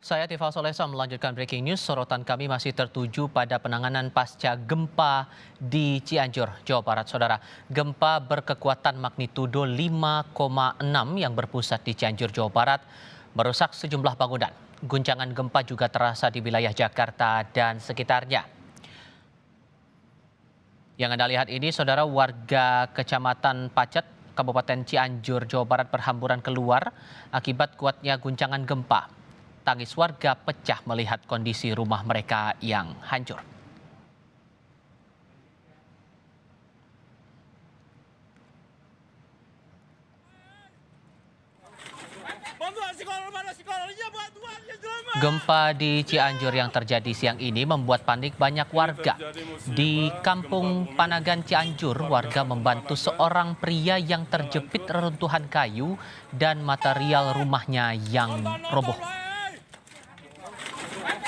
Saya Tifal Solesa melanjutkan breaking news. Sorotan kami masih tertuju pada penanganan pasca gempa di Cianjur, Jawa Barat. Saudara, gempa berkekuatan magnitudo 5,6 yang berpusat di Cianjur, Jawa Barat merusak sejumlah bangunan. Guncangan gempa juga terasa di wilayah Jakarta dan sekitarnya. Yang Anda lihat ini, saudara, warga Kecamatan Pacet, Kabupaten Cianjur, Jawa Barat berhamburan keluar akibat kuatnya guncangan gempa. Tangis warga pecah melihat kondisi rumah mereka yang hancur. Gempa di Cianjur yang terjadi siang ini membuat panik banyak warga. Di Kampung Panagan Cianjur, warga membantu seorang pria yang terjepit reruntuhan kayu dan material rumahnya yang roboh.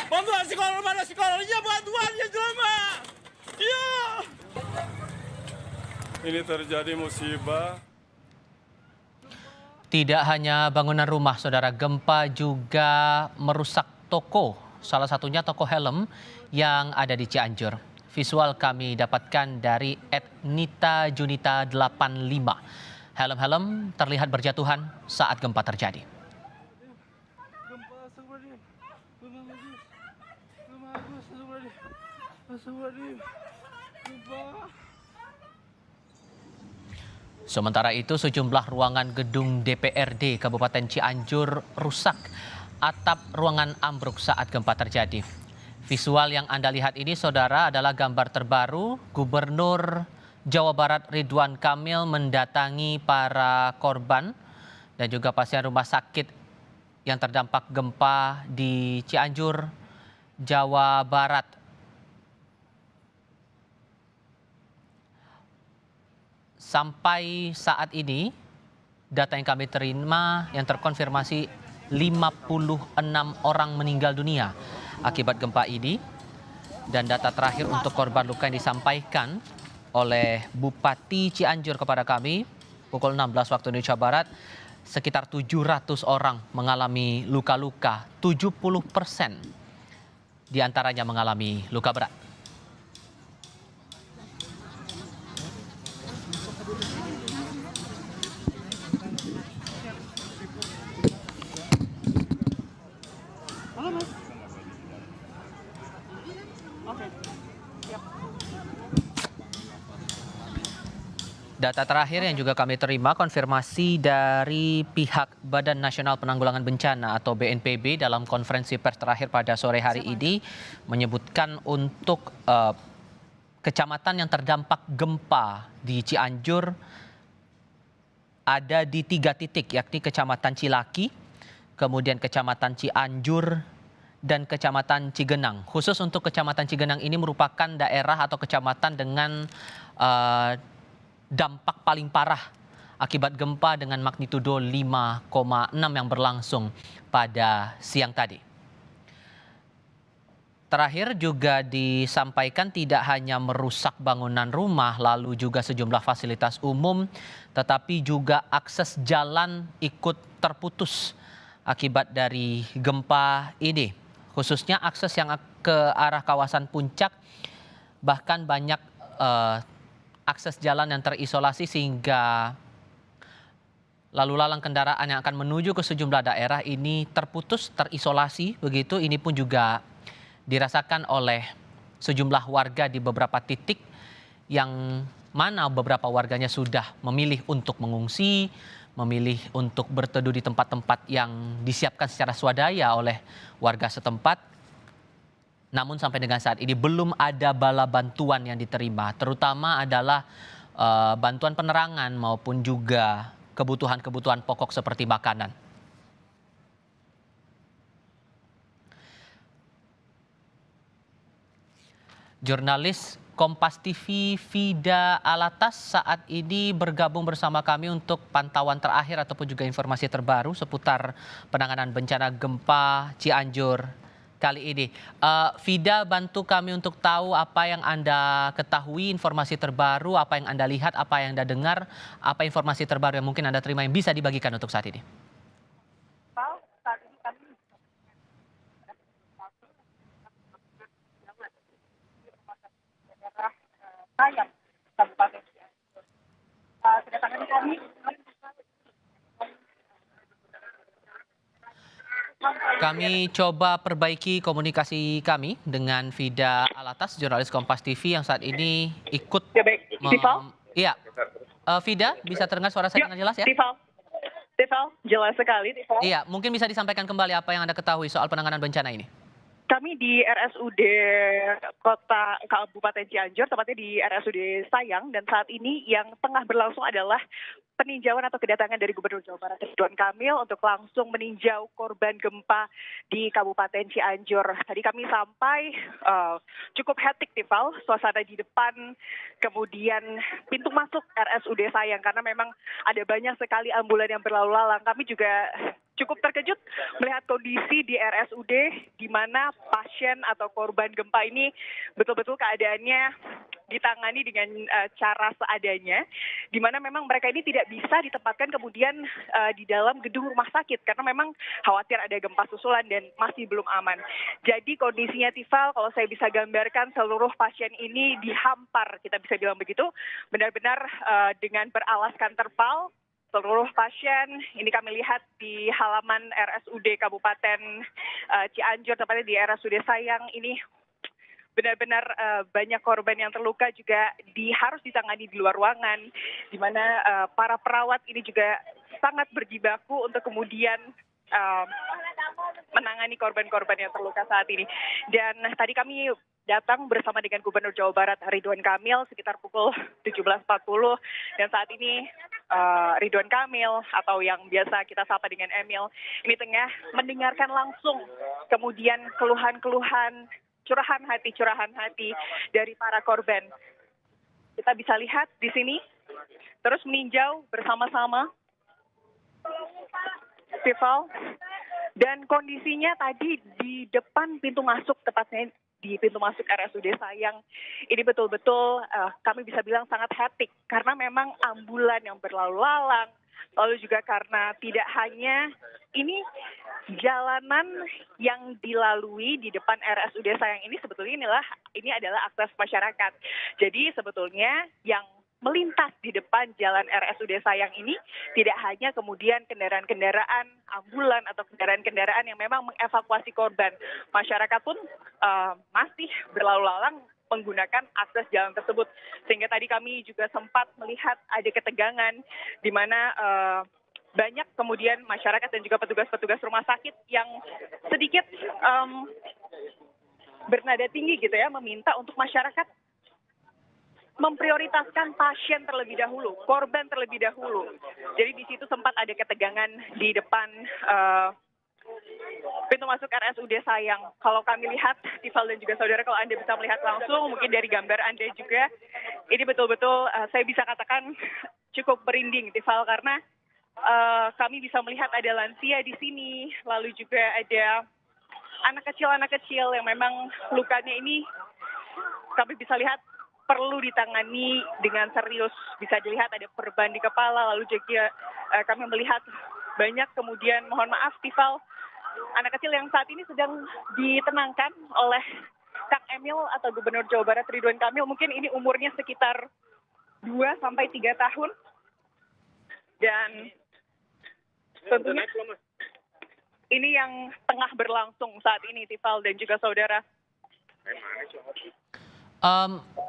Bantuan sekolah mana sekolahnya, bantuannya cuma. Iya. Ini terjadi musibah. Tidak hanya bangunan rumah, saudara, gempa juga merusak toko, salah satunya toko helm yang ada di Cianjur. Visual kami dapatkan dari @nita_junita85. Helm-helm terlihat berjatuhan saat gempa terjadi. Sementara itu, sejumlah ruangan gedung DPRD Kabupaten Cianjur rusak. Atap ruangan ambruk saat gempa terjadi. Visual yang Anda lihat ini, saudara, adalah gambar terbaru Gubernur Jawa Barat Ridwan Kamil mendatangi para korban dan juga pasien rumah sakit yang terdampak gempa di Cianjur, Jawa Barat. Sampai saat ini, data yang kami terima yang terkonfirmasi 56 orang meninggal dunia akibat gempa ini. Dan data terakhir untuk korban luka yang disampaikan oleh Bupati Cianjur kepada kami pukul 16 waktu Indonesia Barat, sekitar 700 orang mengalami luka-luka, 70% diantaranya mengalami luka berat. Data terakhir yang juga kami terima konfirmasi dari pihak Badan Nasional Penanggulangan Bencana atau BNPB dalam konferensi pers terakhir pada sore hari ini menyebutkan untuk kecamatan yang terdampak gempa di Cianjur ada di 3 titik, yakni Kecamatan Cilaki, kemudian Kecamatan Cianjur, dan Kecamatan Cigenang. Khusus untuk Kecamatan Cigenang ini merupakan daerah atau kecamatan dengan dampak paling parah akibat gempa dengan magnitudo 5,6 yang berlangsung pada siang tadi. Terakhir juga disampaikan tidak hanya merusak bangunan rumah, lalu juga sejumlah fasilitas umum, tetapi juga akses jalan ikut terputus akibat dari gempa ini. Khususnya akses yang ke arah kawasan puncak, bahkan banyak akses jalan yang terisolasi sehingga lalu lalang kendaraan yang akan menuju ke sejumlah daerah ini terputus, terisolasi begitu. Ini pun juga dirasakan oleh sejumlah warga di beberapa titik yang mana beberapa warganya sudah memilih untuk mengungsi, memilih untuk berteduh di tempat-tempat yang disiapkan secara swadaya oleh warga setempat. Namun sampai dengan saat ini belum ada bala bantuan yang diterima, terutama adalah bantuan penerangan maupun juga kebutuhan-kebutuhan pokok seperti makanan. Jurnalis Kompas TV Vida Alatas saat ini bergabung bersama kami untuk pantauan terakhir ataupun juga informasi terbaru seputar penanganan bencana gempa Cianjur kali ini. Vida, bantu kami untuk tahu apa yang Anda ketahui, informasi terbaru, apa yang Anda lihat, apa yang Anda dengar, apa informasi terbaru yang mungkin Anda terima yang bisa dibagikan untuk saat ini. Kami coba perbaiki komunikasi kami dengan Vida Alatas, jurnalis Kompas TV yang saat ini ikut Ya baik, Tifal. Iya, Vida, bisa terdengar suara saya Ya, dengan jelas ya? Tifal. Tifal, jelas sekali, Tifal. Iya, mungkin bisa disampaikan kembali apa yang Anda ketahui soal penanganan bencana ini. Kami di RSUD Kabupaten Cianjur, tepatnya di RSUD Sayang, dan saat ini yang tengah berlangsung adalah peninjauan atau kedatangan dari Gubernur Jawa Barat Ridwan Kamil untuk langsung meninjau korban gempa di Kabupaten Cianjur. Tadi kami sampai cukup hektik, Tifal, suasana di depan, kemudian pintu masuk RSUD Sayang, karena memang ada banyak sekali ambulan yang berlalu lalang. Kami juga cukup terkejut melihat kondisi di RSUD di mana pasien atau korban gempa ini betul-betul keadaannya ditangani dengan cara seadanya, di mana memang mereka ini tidak bisa ditempatkan kemudian di dalam gedung rumah sakit karena memang khawatir ada gempa susulan dan masih belum aman. Jadi kondisinya, Tifal, kalau saya bisa gambarkan, seluruh pasien ini dihampar, kita bisa bilang begitu, benar-benar dengan beralaskan terpal. Seluruh pasien ini kami lihat di halaman RSUD Kabupaten Cianjur, tepatnya di RSUD Sayang ini benar-benar banyak korban yang terluka juga harus ditangani di luar ruangan, di mana para perawat ini juga sangat berjibaku untuk kemudian menangani korban-korban yang terluka saat ini. Dan tadi kami datang bersama dengan Gubernur Jawa Barat Ridwan Kamil sekitar pukul 17.40, dan saat ini Ridwan Kamil atau yang biasa kita sapa dengan Emil ini tengah mendengarkan langsung kemudian keluhan-keluhan, curahan hati dari para korban. Kita bisa lihat di sini terus meninjau bersama-sama, Tifal, dan kondisinya tadi di depan pintu masuk, tepatnya di pintu masuk RSUD Sayang, ini betul-betul kami bisa bilang sangat hektik karena memang ambulan yang berlalu lalang, lalu juga karena tidak hanya ini jalanan yang dilalui di depan RSUD Sayang ini sebetulnya ini adalah akses masyarakat. Jadi sebetulnya yang melintas di depan jalan RSUD Sayang ini tidak hanya kemudian kendaraan-kendaraan ambulan atau kendaraan-kendaraan yang memang mengevakuasi korban. Masyarakat pun masih berlalu lalang menggunakan akses jalan tersebut. Sehingga tadi kami juga sempat melihat ada ketegangan di mana banyak kemudian masyarakat dan juga petugas-petugas rumah sakit yang sedikit bernada tinggi gitu ya, meminta untuk masyarakat memprioritaskan pasien terlebih dahulu, korban terlebih dahulu. Jadi di situ sempat ada ketegangan di depan pintu masuk RSUD Sayang. Kalau kami lihat, Tifal dan juga saudara, kalau Anda bisa melihat langsung, mungkin dari gambar Anda juga, ini betul-betul saya bisa katakan cukup merinding, Tifal, karena kami bisa melihat ada lansia di sini, lalu juga ada anak kecil yang memang lukanya ini kami bisa lihat perlu ditangani dengan serius. Bisa dilihat ada perban di kepala, lalu juga kami melihat banyak kemudian, mohon maaf Tifal, anak kecil yang saat ini sedang ditenangkan oleh Kang Emil atau Gubernur Jawa Barat Ridwan Kamil. Mungkin ini umurnya sekitar 2-3 tahun. Dan tentunya ini yang tengah berlangsung saat ini, Tifal dan juga saudara.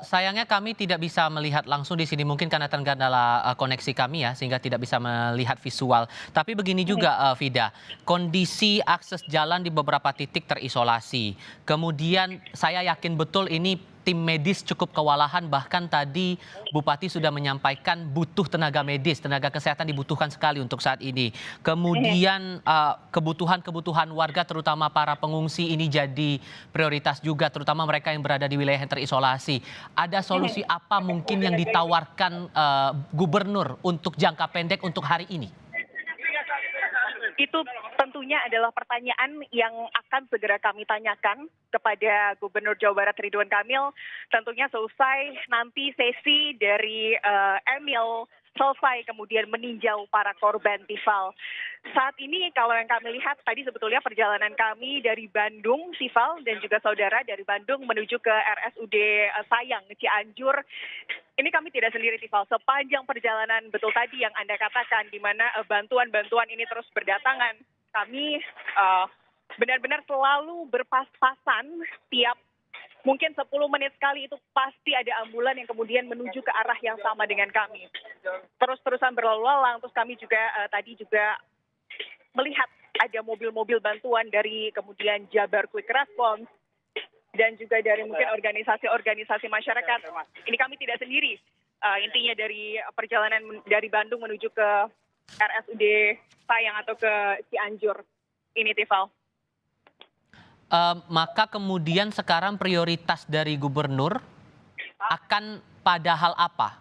Sayangnya kami tidak bisa melihat langsung di sini, mungkin karena terkendala koneksi kami ya, sehingga tidak bisa melihat visual. Tapi begini juga Vida, kondisi akses jalan di beberapa titik terisolasi. Kemudian saya yakin betul ini tim medis cukup kewalahan, bahkan tadi Bupati sudah menyampaikan butuh tenaga medis, tenaga kesehatan dibutuhkan sekali untuk saat ini. Kemudian kebutuhan-kebutuhan warga terutama para pengungsi ini jadi prioritas juga, terutama mereka yang berada di wilayah yang terisolasi. Ada solusi apa mungkin yang ditawarkan gubernur untuk jangka pendek untuk hari ini? Itu tentunya adalah pertanyaan yang akan segera kami tanyakan kepada Gubernur Jawa Barat Ridwan Kamil. Tentunya selesai nanti sesi dari Emil selesai kemudian meninjau para korban, Tifal. Saat ini kalau yang kami lihat tadi sebetulnya perjalanan kami dari Bandung, Tifal, dan juga saudara dari Bandung menuju ke RSUD Sayang, Cianjur. Ini kami tidak sendiri, Tifal. Sepanjang perjalanan betul tadi yang Anda katakan, di mana bantuan-bantuan ini terus berdatangan. Kami benar-benar selalu berpas-pasan tiap mungkin 10 menit sekali itu pasti ada ambulan yang kemudian menuju ke arah yang sama dengan kami. Terus-terusan berlalu lalang, terus kami juga tadi juga melihat ada mobil-mobil bantuan dari kemudian Jabar Quick Response dan juga dari mungkin organisasi-organisasi masyarakat. Ini kami tidak sendiri. Intinya dari perjalanan dari Bandung menuju ke RSUD Sayang atau ke Cianjur ini, Tifal. Maka kemudian sekarang prioritas dari gubernur akan pada hal apa?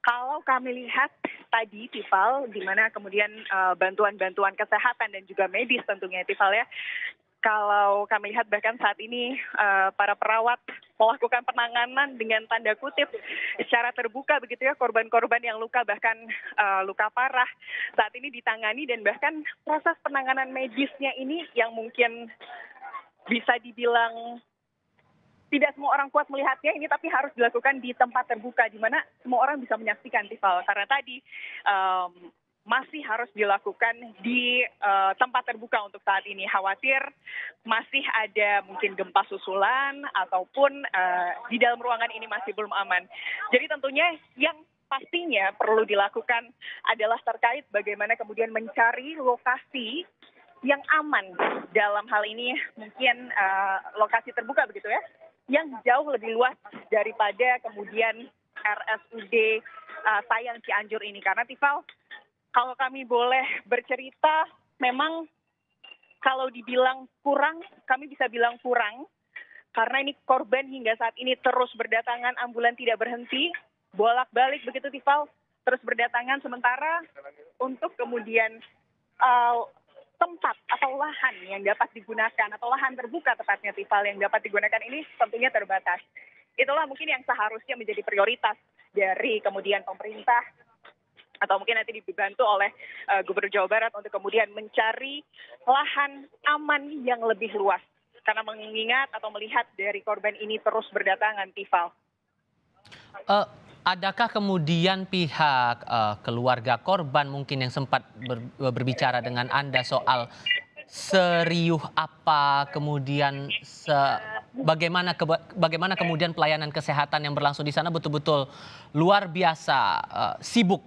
Kalau kami lihat tadi, Tifal, di mana kemudian bantuan-bantuan kesehatan dan juga medis tentunya, Tifal ya. Kalau kami lihat bahkan saat ini para perawat melakukan penanganan dengan tanda kutip secara terbuka begitu ya, korban-korban yang luka bahkan luka parah saat ini ditangani, dan bahkan proses penanganan medisnya ini yang mungkin bisa dibilang tidak semua orang kuat melihatnya ini, tapi harus dilakukan di tempat terbuka di mana semua orang bisa menyaksikan, Tifal, karena tadi masih harus dilakukan di tempat terbuka untuk saat ini. Khawatir masih ada mungkin gempa susulan ataupun di dalam ruangan ini masih belum aman. Jadi tentunya yang pastinya perlu dilakukan adalah terkait bagaimana kemudian mencari lokasi yang aman. Dalam hal ini mungkin lokasi terbuka begitu ya, yang jauh lebih luas daripada kemudian RSUD Sayang Cianjur ini. Karena Tifal, kalau kami boleh bercerita, memang kalau dibilang kurang, kami bisa bilang kurang. Karena ini korban hingga saat ini terus berdatangan, ambulan tidak berhenti, bolak-balik begitu, Tifal, terus berdatangan. Sementara untuk kemudian tempat atau lahan yang dapat digunakan, atau lahan terbuka tepatnya, Tifal, yang dapat digunakan ini tentunya terbatas. Itulah mungkin yang seharusnya menjadi prioritas dari kemudian pemerintah, atau mungkin nanti dibantu oleh Gubernur Jawa Barat untuk kemudian mencari lahan aman yang lebih luas. Karena mengingat atau melihat dari korban ini terus berdatangan, Tifal. Adakah kemudian pihak keluarga korban mungkin yang sempat berbicara dengan Anda soal seriuh apa kemudian bagaimana kemudian pelayanan kesehatan yang berlangsung di sana betul-betul luar biasa sibuk,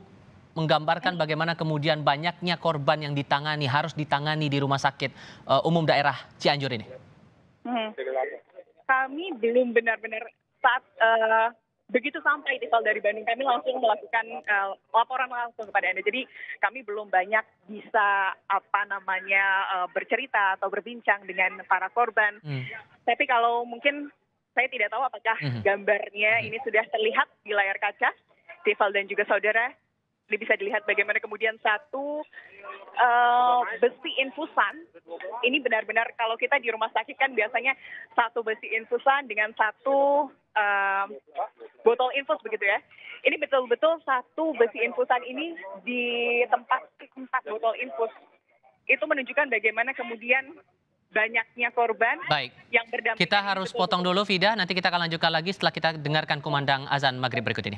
menggambarkan bagaimana kemudian banyaknya korban yang harus ditangani di Rumah Sakit Umum Daerah Cianjur ini? Kami belum benar-benar saat begitu sampai Tifal dari Bandung, kami langsung melakukan laporan langsung kepada Anda. Jadi kami belum banyak bisa bercerita atau berbincang dengan para korban. Tapi kalau mungkin saya tidak tahu apakah gambarnya ini sudah terlihat di layar kaca, Tifal dan juga saudara. Ini bisa dilihat bagaimana kemudian satu besi infusan. Ini benar-benar kalau kita di rumah sakit kan biasanya satu besi infusan dengan satu botol infus begitu ya. Ini betul-betul satu besi infusan ini di tempat 4 botol infus. Itu menunjukkan bagaimana kemudian banyaknya korban. Baik. Yang berdampingan. Kita harus potong dulu, Vida. Nanti kita akan lanjutkan lagi setelah kita dengarkan kumandang azan maghrib berikut ini.